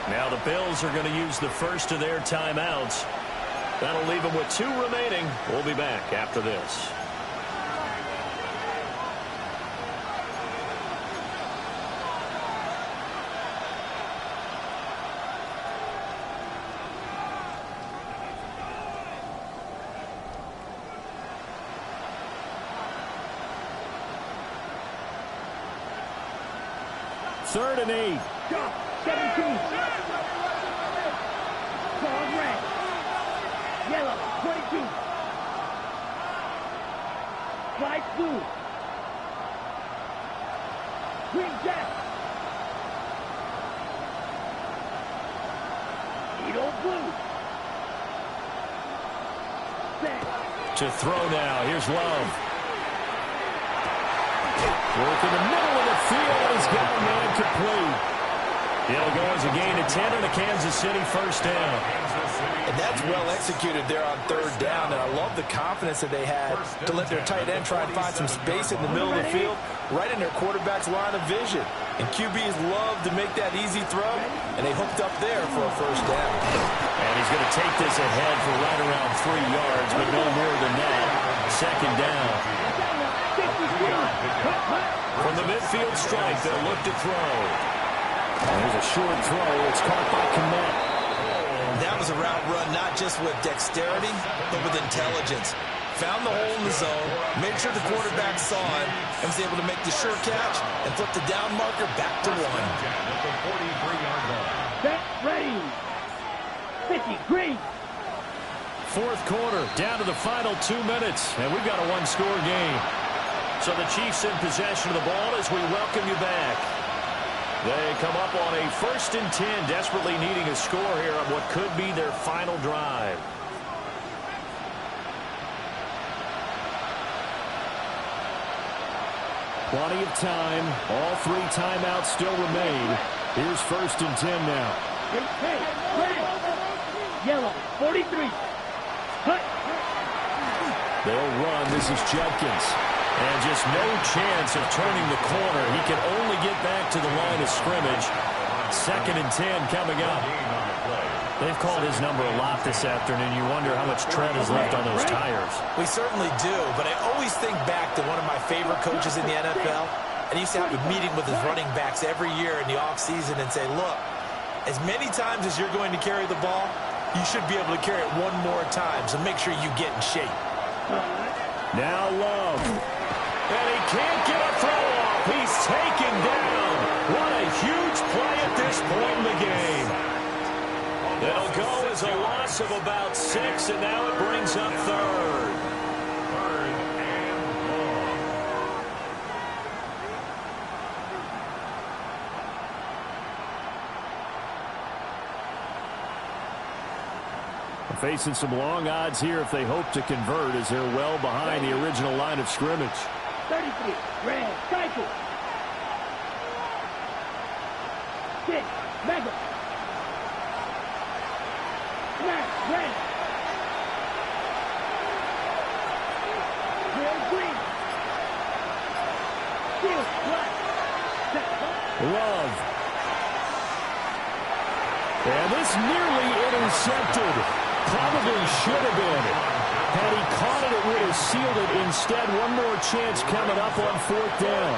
[SPEAKER 2] 8.
[SPEAKER 1] Now the Bills are going to use the first of their timeouts.
[SPEAKER 5] That'll leave him with 2 remaining. We'll be back after this.
[SPEAKER 1] Third and 8.
[SPEAKER 4] 17. Dog red. Yellow, 22. White, blue. Green, jack. Eagle, blue. Set.
[SPEAKER 1] To throw now. Here's Love. Work in the middle of the field. He's got a man complete. It'll go as a gain of 10 and a Kansas City first down.
[SPEAKER 3] And that's well executed there on third down. And I love the confidence that they had to let their tight end try and find some space in the middle of the field, right in their quarterback's line of vision. And QBs love to make that easy throw, and they hooked up there for a first down.
[SPEAKER 1] And he's going to take this ahead for right around 3 yards, but no more than that. Second down.
[SPEAKER 5] From the midfield stripe, they'll look to throw.
[SPEAKER 1] And there's a short throw. It's caught by Kmet.
[SPEAKER 3] That was a route run not just with dexterity, but with intelligence. Found the hole in the zone, made sure the quarterback saw it, and was able to make the sure catch and flip the down marker back to 1.
[SPEAKER 4] Set, ready. 50, green.
[SPEAKER 1] Fourth quarter, down to the final 2 minutes, and we've got a one-score game.
[SPEAKER 5] So the Chiefs in possession of the ball as we welcome you back. They come up on a 1st and 10, desperately needing a score here on what could be their final drive.
[SPEAKER 1] Plenty of time. All 3 timeouts still remain. Here's 1st and 10 now.
[SPEAKER 4] Hey, red. Yellow, 43. Cut.
[SPEAKER 1] They'll run. This is Judkins.
[SPEAKER 5] And just no chance of turning the corner. He can only get back to the line of scrimmage. 2nd and 10 coming up.
[SPEAKER 1] They've called his number a lot this afternoon. You wonder how much tread is left on those tires.
[SPEAKER 3] We certainly do, but I always think back to one of my favorite coaches in the NFL. And he used to have a meeting with his running backs every year in the offseason and say, look, as many times as you're going to carry the ball, you should be able to carry it one more time, so make sure you get in shape.
[SPEAKER 1] Now Love.
[SPEAKER 5] And he can't get a throw off. He's taken down. What a huge play at this point in the game. It'll go as a loss of about 6, and now it brings up 3rd.
[SPEAKER 1] Facing some long odds here if they hope to convert, as they're well behind the original line of scrimmage.
[SPEAKER 4] 33, red, cycle. 6, mega. Smash, red. Red, green. Steel, black.
[SPEAKER 1] Love. And this nearly intercepted. Probably should have been. Had he caught it, it would have sealed it. Instead, one more chance coming up on 4th down.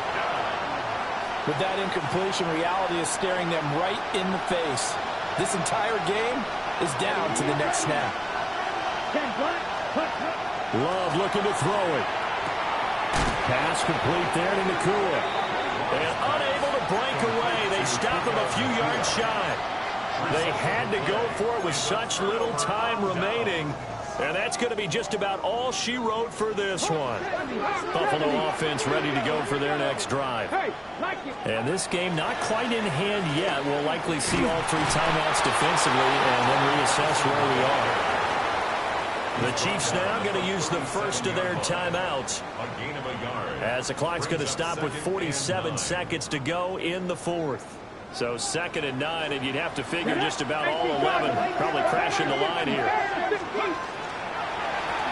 [SPEAKER 3] With that incompletion, reality is staring them right in the face. This entire game is down to the next snap.
[SPEAKER 4] 10, black.
[SPEAKER 1] Love looking to throw it. Pass complete there to Nakua.
[SPEAKER 5] And unable to break away. They stop him a few yards shy. They had to go for it with such little time remaining. And that's going to be just about all she wrote for this one.
[SPEAKER 1] Buffalo offense ready to go for their next drive. And this game not quite in hand yet. We'll likely see all 3 timeouts defensively and then reassess where we are.
[SPEAKER 5] The Chiefs now going to use the first of their timeouts, as the clock's going to stop with 47 seconds to go in the 4th. So 2nd and 9, and you'd have to figure just about all 11 probably crashing the line here.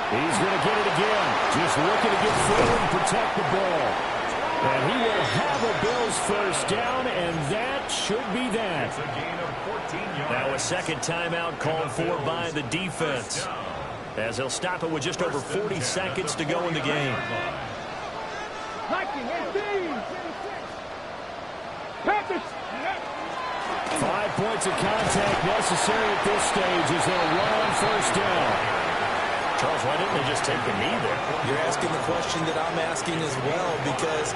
[SPEAKER 1] He's going to get it again. Just looking to get forward and protect the ball. And he will have a Bills first down, and that should be that.
[SPEAKER 5] Now a second timeout called for by the defense. as they'll stop it with just over 40 seconds to go in the game.
[SPEAKER 1] 5 points of contact necessary at this stage as they'll run on first down.
[SPEAKER 5] Charles, why didn't they just take the knee there?
[SPEAKER 3] You're asking the question that I'm asking as well, because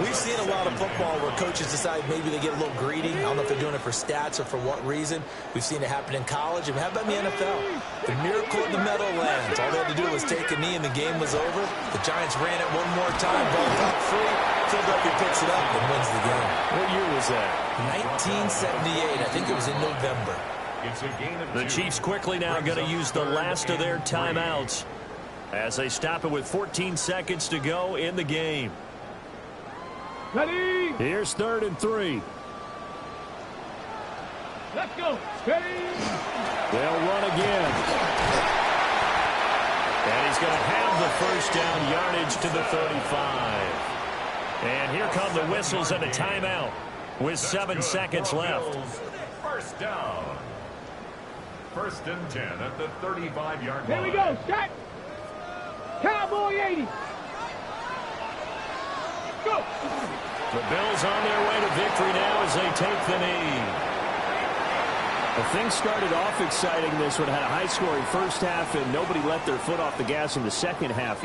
[SPEAKER 3] we've seen a lot of football where coaches decide maybe they get a little greedy. I don't know if they're doing it for stats or for what reason. We've seen it happen in college, and how about in the NFL? The miracle in the Meadowlands. All they had to do was take a knee, and the game was over. The Giants ran it one more time. Ball got free. Philadelphia picks it up and wins the game.
[SPEAKER 1] What year was that?
[SPEAKER 3] 1978. I think it was in November.
[SPEAKER 2] It's a gain of 2.
[SPEAKER 5] The Chiefs quickly now going to use the last of their timeouts as they stop it with 14 seconds to go in the game.
[SPEAKER 4] Ready?
[SPEAKER 1] Here's 3rd and 3.
[SPEAKER 4] Let's go. Ready?
[SPEAKER 1] They'll run again.
[SPEAKER 5] And he's going to have the first down, yardage to the 35. And here come the whistles and a timeout with 7 seconds left.
[SPEAKER 2] First down. 1st and 10 at the 35-yard line.
[SPEAKER 4] Here we go. Shot. Cowboy 80. Go.
[SPEAKER 5] The Bills on their way to victory now as they take the knee.
[SPEAKER 1] Well, things started off exciting. This one had a high-scoring first half, and nobody let their foot off the gas in the second half.